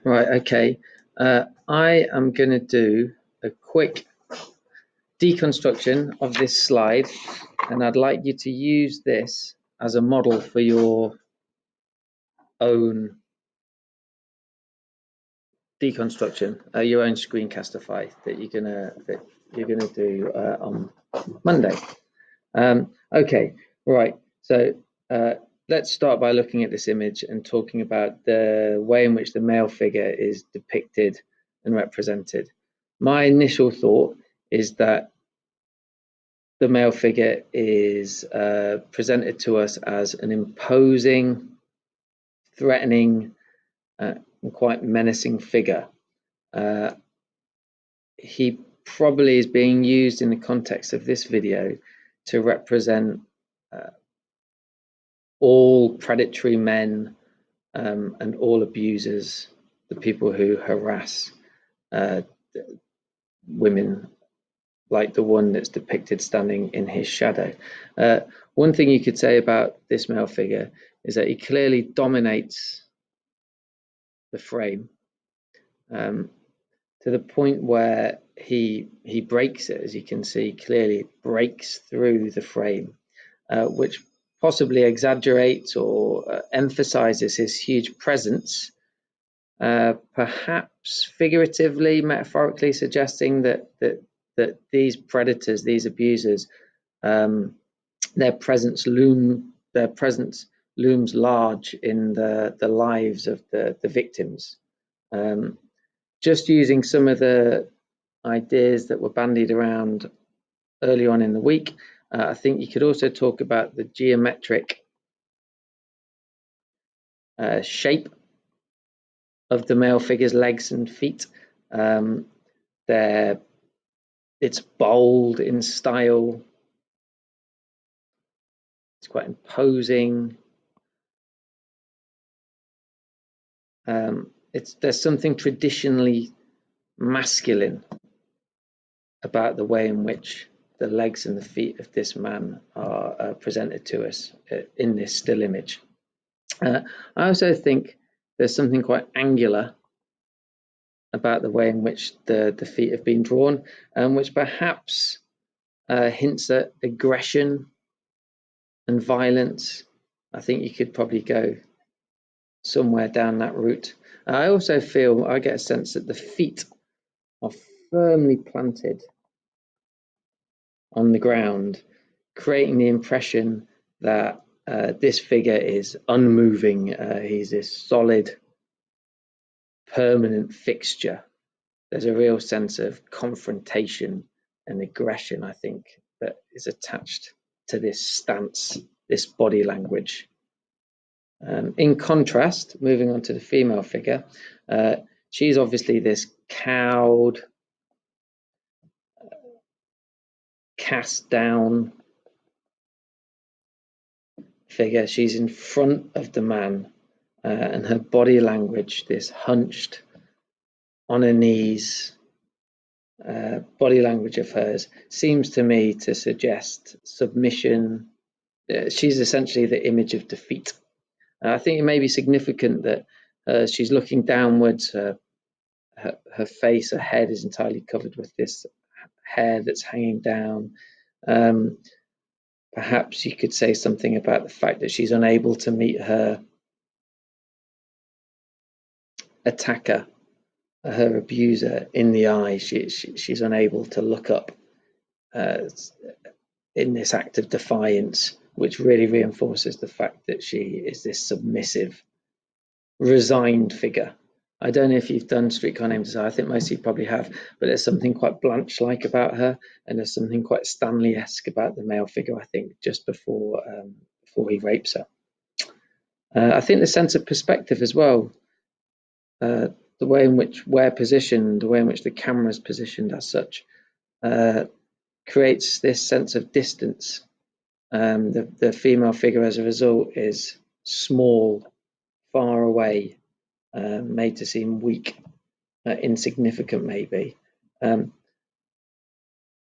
Right, okay. I am going to do a quick deconstruction of this slide, and I'd like you to use this as a model for your own deconstruction, your own Screencastify that you're gonna do on Monday. Okay, right. So let's start by looking at this image and talking about the way in which the male figure is depicted and represented. My initial thought is that the male figure is presented to us as an imposing, threatening, and quite menacing figure. He probably is being used in the context of this video to represent all predatory men and all abusers, the people who harass women, like the one that's depicted standing in his shadow. One thing you could say about this male figure is that he clearly dominates the frame to the point where he breaks it, as you can see clearly, breaks through the frame, which possibly exaggerates or emphasizes his huge presence, perhaps figuratively, metaphorically suggesting that these predators, these abusers, their presence looms large in the lives of the victims. Just using some of the ideas that were bandied around early on in the week, I think you could also talk about the geometric shape of the male figure's legs and feet. It's bold in style. It's quite imposing. There's something traditionally masculine about the way in which the legs and the feet of this man are presented to us in this still image. I also think there's something quite angular about the way in which the feet have been drawn, which perhaps hints at aggression and violence. I think you could probably go somewhere down that route. I also feel, I get a sense that the feet are firmly planted on the ground, creating the impression that this figure is unmoving. He's this solid, permanent fixture. There's a real sense of confrontation and aggression, I think, that is attached to this stance, this body language. In contrast, moving on to the female figure, she's obviously this cowed, cast down figure. She's in front of the man, and her body language, this hunched, on her knees body language of hers, seems to me to suggest submission. She's essentially the image of defeat. I think it may be significant that she's looking downwards. Her face, her head is entirely covered with this hair that's hanging down. Perhaps you could say something about the fact that she's unable to meet her attacker, her abuser, in the eye. She's unable to look up in this act of defiance, which really reinforces the fact that she is this submissive, resigned figure. I don't know if you've done Streetcar Named Desire. I think most of you probably have, but there's something quite Blanche-like about her, and there's something quite Stanley-esque about the male figure, I think, just before he rapes her. I think the sense of perspective as well, the way in which we're positioned, the way in which the camera is positioned as such, creates this sense of distance. The female figure, as a result, is small, far away, made to seem weak, insignificant maybe.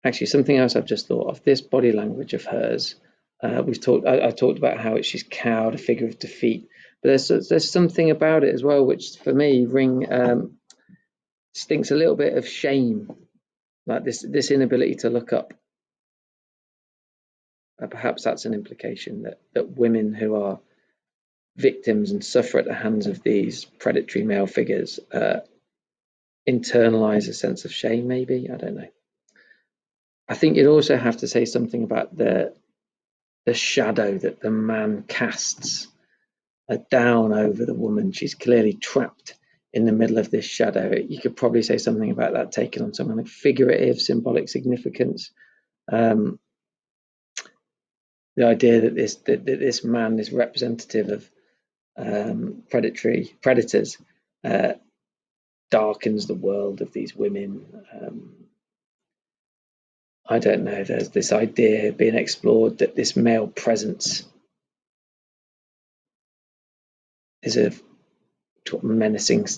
Actually, something else I've just thought of, this body language of hers, I talked about how she's cowed, a figure of defeat. But there's something about it as well, which for me stinks a little bit of shame, like this inability to look up. Perhaps that's an implication that women who are victims and suffer at the hands of these predatory male figures internalize a sense of shame, maybe. I don't know. I think you'd also have to say something about the shadow that the man casts down over the woman. She's clearly trapped in the middle of this shadow. You could probably say something about that taking on some kind of figurative, symbolic significance. The idea that this man is representative of predators darkens the world of these women. I don't know. There's this idea being explored that this male presence is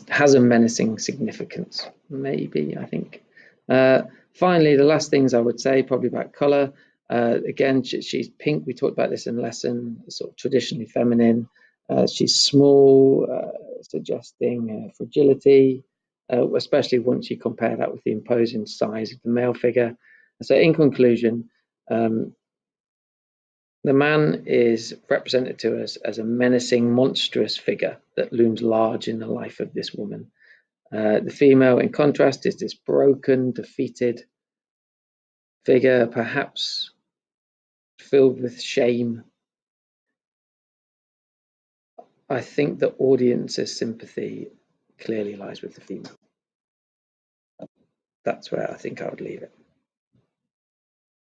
has a menacing significance. Maybe, I think. Finally, the last things I would say, probably about colour. Again, she's pink. We talked about this in lesson, sort of traditionally feminine. She's small, suggesting fragility, especially once you compare that with the imposing size of the male figure. So in conclusion, the man is represented to us as a menacing, monstrous figure that looms large in the life of this woman. The female, in contrast, is this broken, defeated figure, perhaps filled with shame. I think the audience's sympathy clearly lies with the female. That's where I think I would leave it.